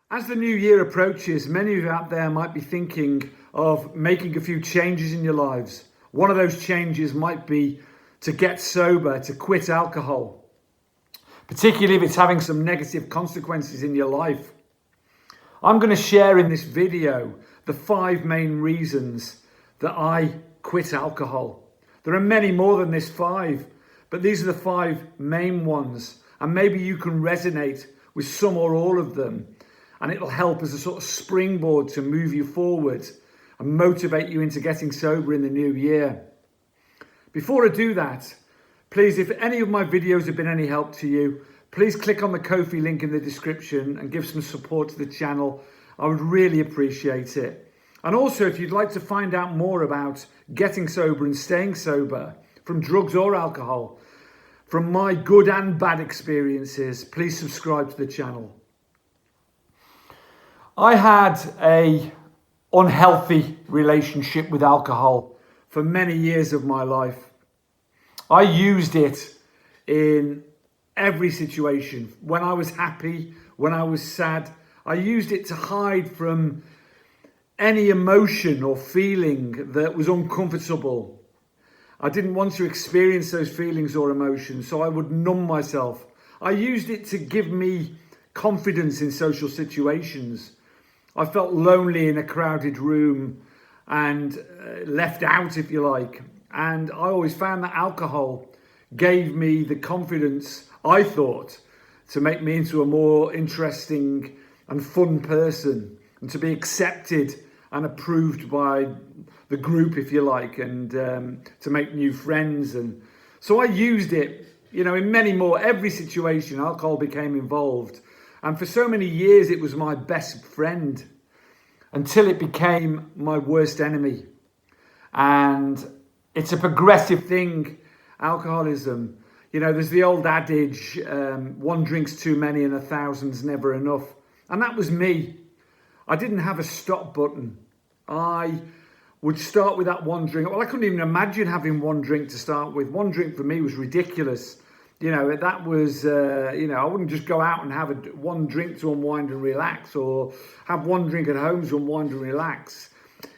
As the new year approaches, many of you out there might be thinking of making a few changes in your lives. One of those changes might be to get sober, to quit alcohol, particularly if it's having some negative consequences in your life. I'm going to share in this video the 5 main reasons that I quit alcohol. There are many more than this 5, but these are the 5 main ones, and maybe you can resonate with some or all of them. And it'll help as a sort of springboard to move you forward and motivate you into getting sober in the new year. Before I do that, please, if any of my videos have been any help to you, please click on the Ko-fi link in the description and give some support to the channel. I would really appreciate it. And also, if you'd like to find out more about getting sober and staying sober from drugs or alcohol, from my good and bad experiences, please subscribe to the channel. I had an unhealthy relationship with alcohol for many years of my life. I used it in every situation. When I was happy, when I was sad, I used it to hide from any emotion or feeling that was uncomfortable. I didn't want to experience those feelings or emotions, so I would numb myself. I used it to give me confidence in social situations. I felt lonely in a crowded room and left out, if you like. And I always found that alcohol gave me the confidence, I thought, to make me into a more interesting and fun person and to be accepted and approved by the group, if you like, and to make new friends. And so I used it, in many more, every situation, alcohol became involved. And for so many years, it was my best friend until it became my worst enemy. And it's a progressive thing, alcoholism. There's the old adage, one drink's too many and 1,000's never enough. And that was me. I didn't have a stop button. I would start with that one drink. Well, I couldn't even imagine having one drink to start with. One drink for me was ridiculous. That was, I wouldn't just go out and have one drink to unwind and relax, or have one drink at home to unwind and relax.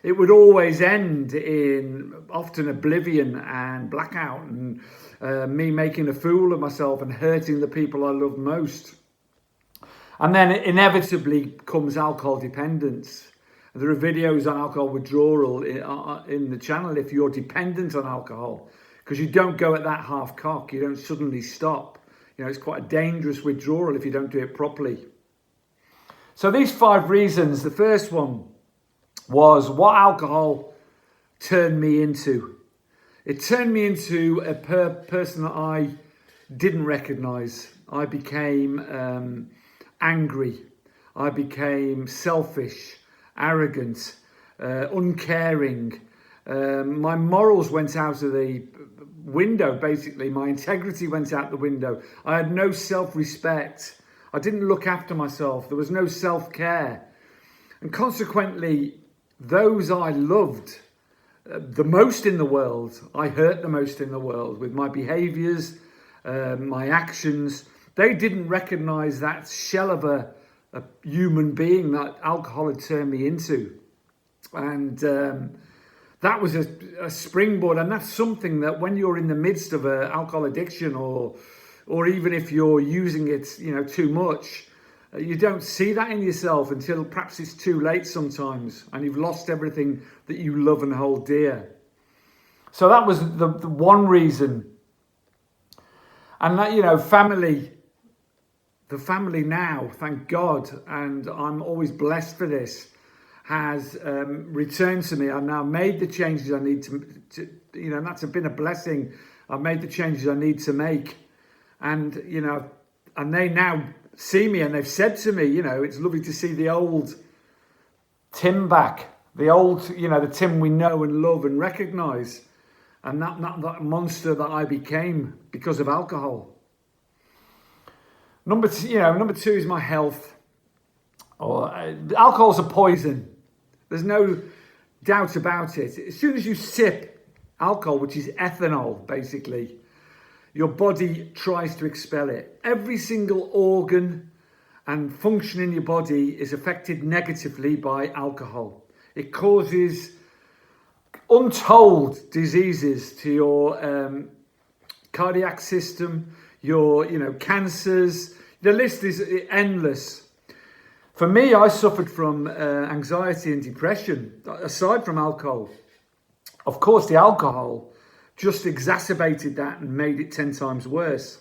It would always end in often oblivion and blackout and me making a fool of myself and hurting the people I love most. And then inevitably comes alcohol dependence. There are videos on alcohol withdrawal in the channel if you're dependent on alcohol, because you don't go at that half cock, you don't suddenly stop. It's quite a dangerous withdrawal if you don't do it properly. So these 5 reasons, the first one was what alcohol turned me into. It turned me into a person that I didn't recognize. I became angry. I became selfish, arrogant, uncaring. My morals went out of the window, basically. My integrity went out the window. I had no self-respect. I didn't look after myself. There was no self-care. And consequently, those I loved the most in the world, I hurt the most in the world with my behaviours, my actions. They didn't recognise that shell of a human being that alcohol had turned me into. And that was a springboard. And that's something that when you're in the midst of an alcohol addiction, or even if you're using it, too much, you don't see that in yourself until perhaps it's too late sometimes and you've lost everything that you love and hold dear. So that was the one reason. And that, family, the family now, thank God, and I'm always blessed for this, has returned to me. I've now made the changes I need to and that's been a blessing. I've made the changes I need to make. And, and they now see me and they've said to me, it's lovely to see the old Tim back. The old, the Tim we know and love and recognise. And that monster that I became because of alcohol. Number 2 is my health. Alcohol's a poison. There's no doubt about it. As soon as you sip alcohol, which is ethanol, basically, your body tries to expel it. Every single organ and function in your body is affected negatively by alcohol. It causes untold diseases to your cardiac system, your cancers. The list is endless. For me, I suffered from anxiety and depression, aside from alcohol. Of course, the alcohol just exacerbated that and made it 10 times worse.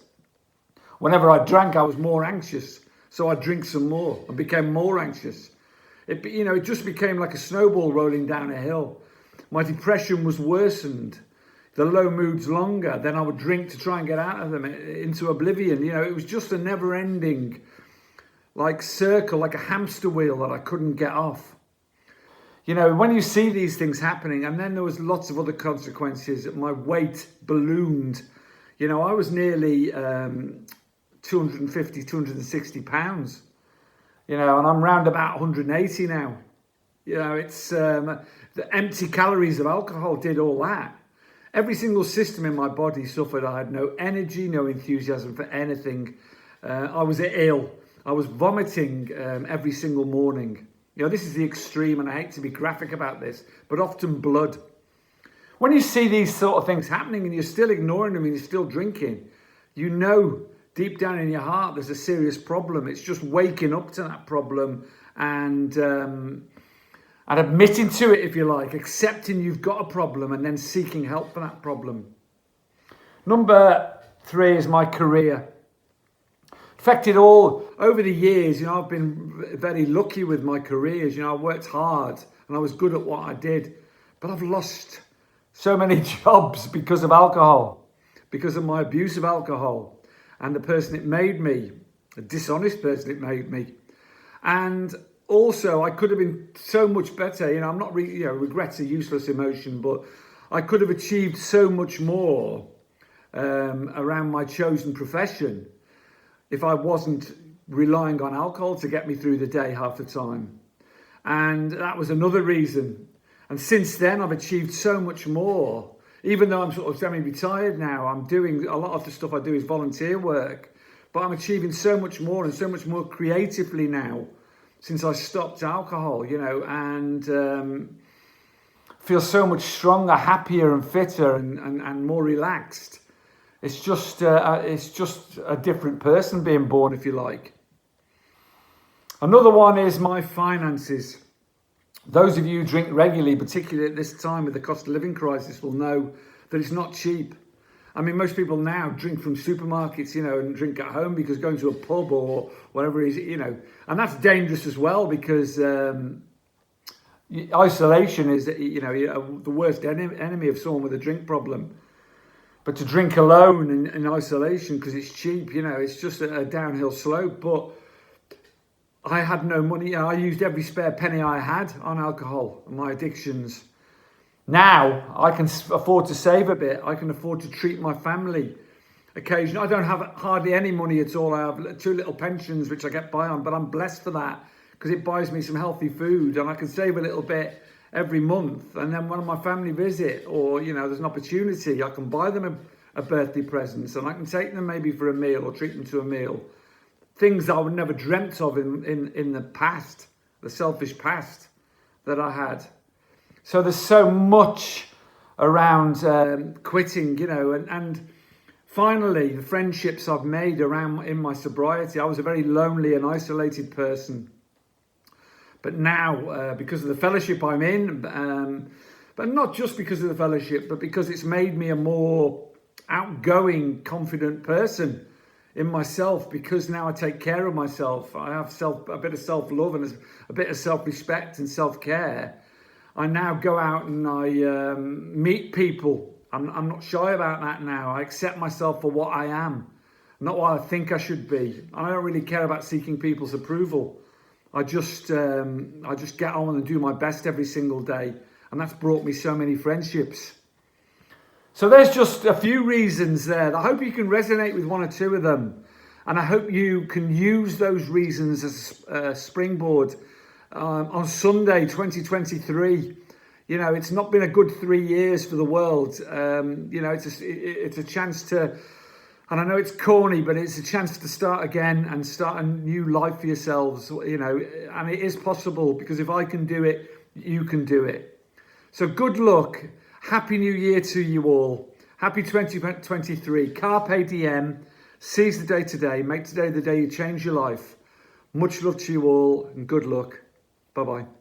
Whenever I drank, I was more anxious. So I'd drink some more and became more anxious. It just became like a snowball rolling down a hill. My depression was worsened. The low moods longer. Then I would drink to try and get out of them into oblivion. It was just a never-ending circle, like a hamster wheel that I couldn't get off. When you see these things happening, and then there was lots of other consequences. My weight ballooned. I was nearly 250, 260 pounds, and I'm round about 180 now. It's the empty calories of alcohol did all that. Every single system in my body suffered. I had no energy, no enthusiasm for anything. I was ill. I was vomiting every single morning. This is the extreme, and I hate to be graphic about this, but often blood. When you see these sort of things happening and you're still ignoring them and you're still drinking, deep down in your heart there's a serious problem. It's just waking up to that problem and admitting to it, if you like, accepting you've got a problem and then seeking help for that problem. Number 3 is my career. Affected all over the years. I've been very lucky with my careers. I worked hard and I was good at what I did, but I've lost so many jobs because of alcohol, because of my abuse of alcohol and the person it made me, a dishonest person it made me. And also I could have been so much better. I'm not regret's a useless emotion, but I could have achieved so much more around my chosen profession if I wasn't relying on alcohol to get me through the day half the time. And that was another reason. And since then, I've achieved so much more. Even though I'm sort of semi-retired now, I'm doing a lot of the stuff I do is volunteer work. But I'm achieving so much more and so much more creatively now since I stopped alcohol, and feel so much stronger, happier and fitter and more relaxed. It's just a different person being born, if you like. Another one is my finances. Those of you who drink regularly, particularly at this time with the cost of living crisis, will know that it's not cheap. I mean, most people now drink from supermarkets, and drink at home because going to a pub or whatever it is, and that's dangerous as well because isolation is, the worst enemy of someone with a drink problem. But to drink alone in isolation because it's cheap, it's just a downhill slope. But I had no money. I used every spare penny I had on alcohol and my addictions. Now I can afford to save a bit. I can afford to treat my family occasionally. I don't have hardly any money at all. I have 2 little pensions which I get by on, but I'm blessed for that because it buys me some healthy food and I can save a little bit every month. And then when my family visit or, there's an opportunity, I can buy them a birthday present and I can take them maybe for a meal or treat them to a meal. Things I would never dreamt of in the past, the selfish past that I had. So there's so much around quitting, and finally the friendships I've made in my sobriety. I was a very lonely and isolated person. But now, because of the fellowship I'm in, but not just because of the fellowship, but because it's made me a more outgoing, confident person in myself, because now I take care of myself. I have a bit of self-love and a bit of self-respect and self-care. I now go out and I meet people. I'm not shy about that now. I accept myself for what I am, not what I think I should be. I don't really care about seeking people's approval. I just get on and do my best every single day. And that's brought me so many friendships. So there's just a few reasons there. I hope you can resonate with 1 or 2 of them. And I hope you can use those reasons as a springboard on Sunday, 2023. It's not been a good 3 years for the world. It's a chance to And I know it's corny, but it's a chance to start again and start a new life for yourselves, and it is possible, because if I can do it, you can do it. So good luck. Happy New Year to you all. Happy 2023. Carpe diem. Seize the day today. Make today the day you change your life. Much love to you all and good luck. Bye-bye.